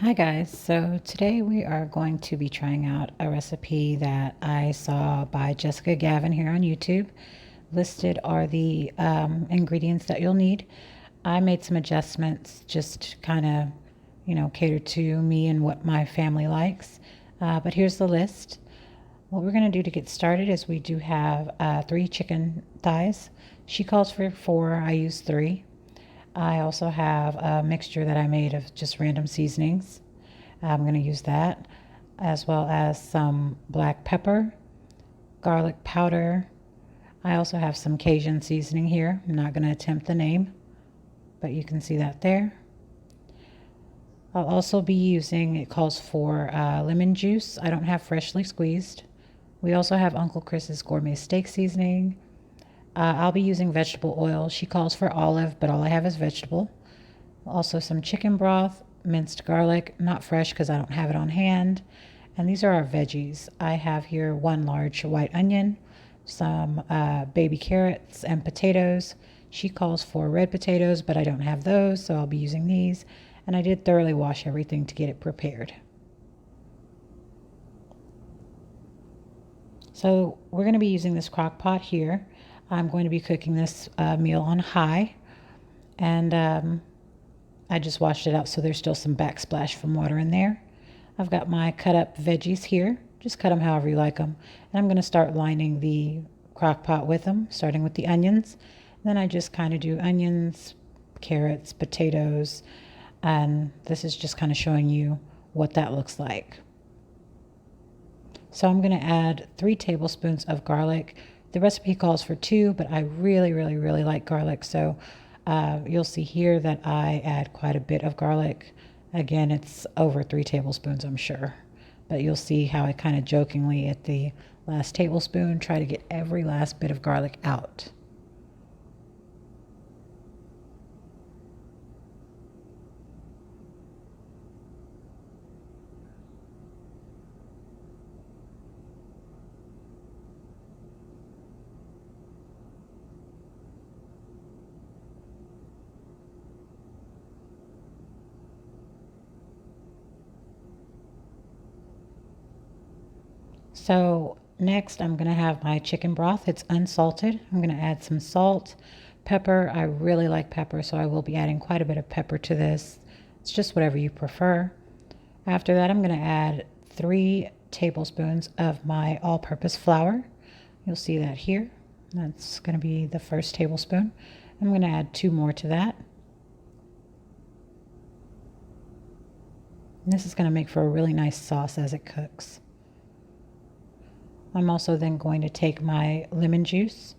Hi guys, so today we are going to be trying out a recipe that I saw by Jessica Gavin here on YouTube. Listed are the ingredients that you'll need. I made some adjustments just kind of, cater to me and what my family likes. But here's the list. What we're going to do to get started is we do have 3 chicken thighs. She calls for 4, I use 3. I also have a mixture that I made of just random seasonings. I'm going to use that, as well as some black pepper, garlic powder. I also have some Cajun seasoning here. I'm not going to attempt the name, but you can see that there. I'll also be using, it calls for lemon juice. I don't have freshly squeezed. We also have Uncle Chris's gourmet steak seasoning. I'll be using vegetable oil. She calls for olive, but all I have is vegetable. Also some chicken broth, minced garlic, not fresh because I don't have it on hand. And these are our veggies. I have here 1 large white onion, some baby carrots and potatoes. She calls for red potatoes, but I don't have those, so I'll be using these. And I did thoroughly wash everything to get it prepared. So we're going to be using this crock pot here. I'm going to be cooking this meal on high, and I just washed it out so there's still some backsplash from water in there. I've got my cut up veggies here. Just cut them however you like them. And I'm going to start lining the crock pot with them, starting with the onions. Then I just kind of do onions, carrots, potatoes, and this is just kind of showing you what that looks like. So I'm going to add 3 tablespoons of garlic. The recipe calls for 2, but I really like garlic. So you'll see here that I add quite a bit of garlic. Again, it's over 3 tablespoons, I'm sure. But you'll see how I kind of jokingly at the last tablespoon try to get every last bit of garlic out. So next I'm going to have my chicken broth. It's unsalted. I'm going to add some salt, pepper. I really like pepper, so I will be adding quite a bit of pepper to this. It's just whatever you prefer. After that, I'm going to add 3 tablespoons of my all-purpose flour. You'll see that here. That's going to be the first tablespoon. I'm going to add 2 more to that. And this is going to make for a really nice sauce as it cooks. I'm also then going to take my lemon juice,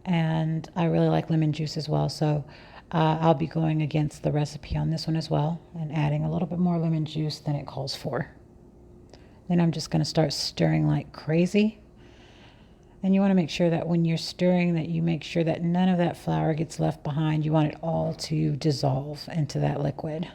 and I really like lemon juice as well, so I'll be going against the recipe on this one as well and adding a little bit more lemon juice than it calls for. Then I'm just going to start stirring like crazy. And you want to make sure that when you're stirring that you make sure that none of that flour gets left behind. You want it all to dissolve into that liquid.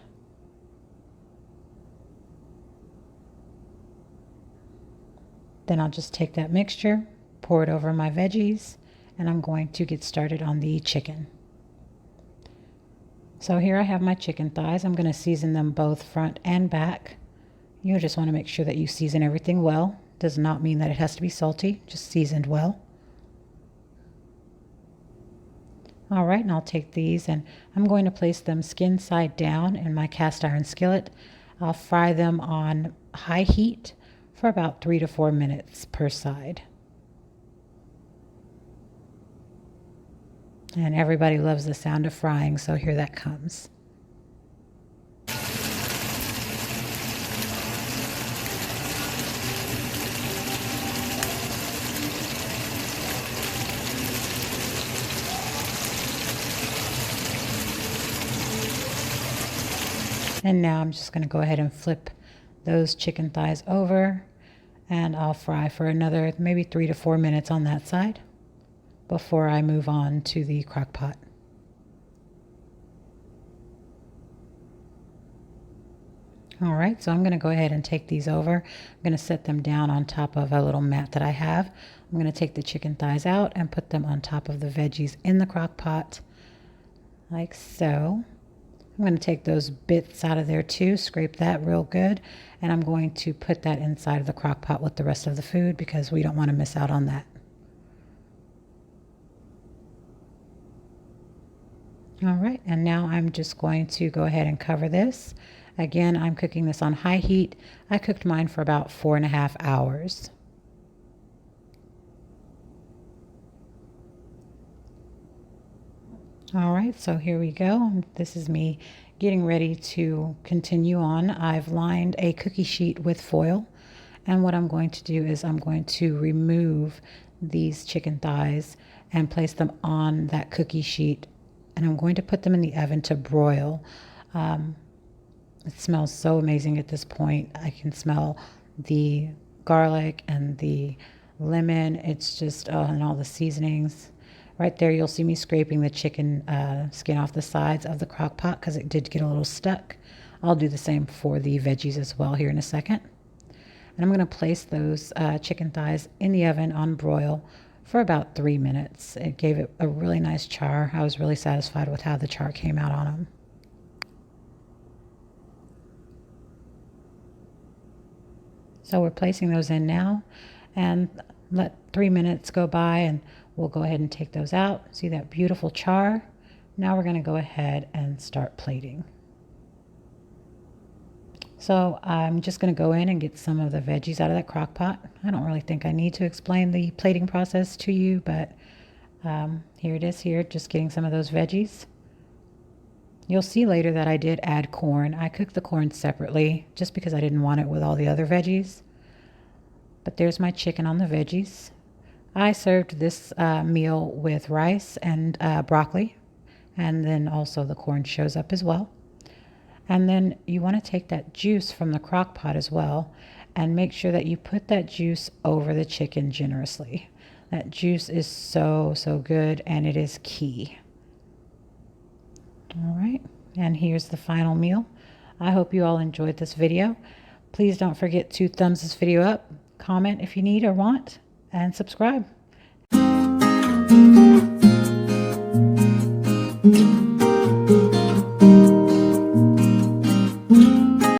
Then I'll just take that mixture, pour it over my veggies, and I'm going to get started on the chicken. So here I have my chicken thighs. I'm going to season them both front and back. You just want to make sure that you season everything well. Does not mean that it has to be salty, just seasoned well. All right, and I'll take these and I'm going to place them skin side down in my cast iron skillet. I'll fry them on high heat for about 3 to 4 minutes per side. And everybody loves the sound of frying, so here that comes. And now I'm just going to go ahead and flip those chicken thighs over, and I'll fry for another maybe 3 to 4 minutes on that side before I move on to the crock pot. All right, so I'm going to go ahead and take these over. I'm going to set them down on top of a little mat that I have. I'm going to take the chicken thighs out and put them on top of the veggies in the crock pot, like so. I'm I'm going to take those bits out of there too, scrape that real good, and I'm going to put that inside of the crock pot with the rest of the food because we don't want to miss out on that. All right, and now I'm just going to go ahead and cover this. Again, I'm cooking this on high heat. I cooked mine for about 4.5 hours. All right, so here we go. This is me getting ready to continue on. I've lined a cookie sheet with foil, and what I'm going to do is I'm going to remove these chicken thighs and place them on that cookie sheet, and I'm going to put them in the oven to broil. It smells so amazing at this point. I can smell the garlic and the lemon. It's just, and all the seasonings. Right there, you'll see me scraping the chicken skin off the sides of the crock pot because it did get a little stuck. I'll do the same for the veggies as well here in a second. And I'm going to place those chicken thighs in the oven on broil for about 3 minutes. It gave it a really nice char. I was really satisfied with how the char came out on them. So we're placing those in now and let 3 minutes go by and we'll go ahead and take those out. See that beautiful char? Now we're going to go ahead and start plating. So I'm just going to go in and get some of the veggies out of that crock pot. I don't really think I need to explain the plating process to you, but here it is here, just getting some of those veggies. You'll see later that I did add corn. I cooked the corn separately just because I didn't want it with all the other veggies. But there's my chicken on the veggies. I served this meal with rice and broccoli, and then also the corn shows up as well. And then you want to take that juice from the crock pot as well and make sure that you put that juice over the chicken generously. That juice is so, so good, and it is key. All right, and here's the final meal. I hope you all enjoyed this video. Please don't forget to thumbs this video up, comment if you need or want, and subscribe.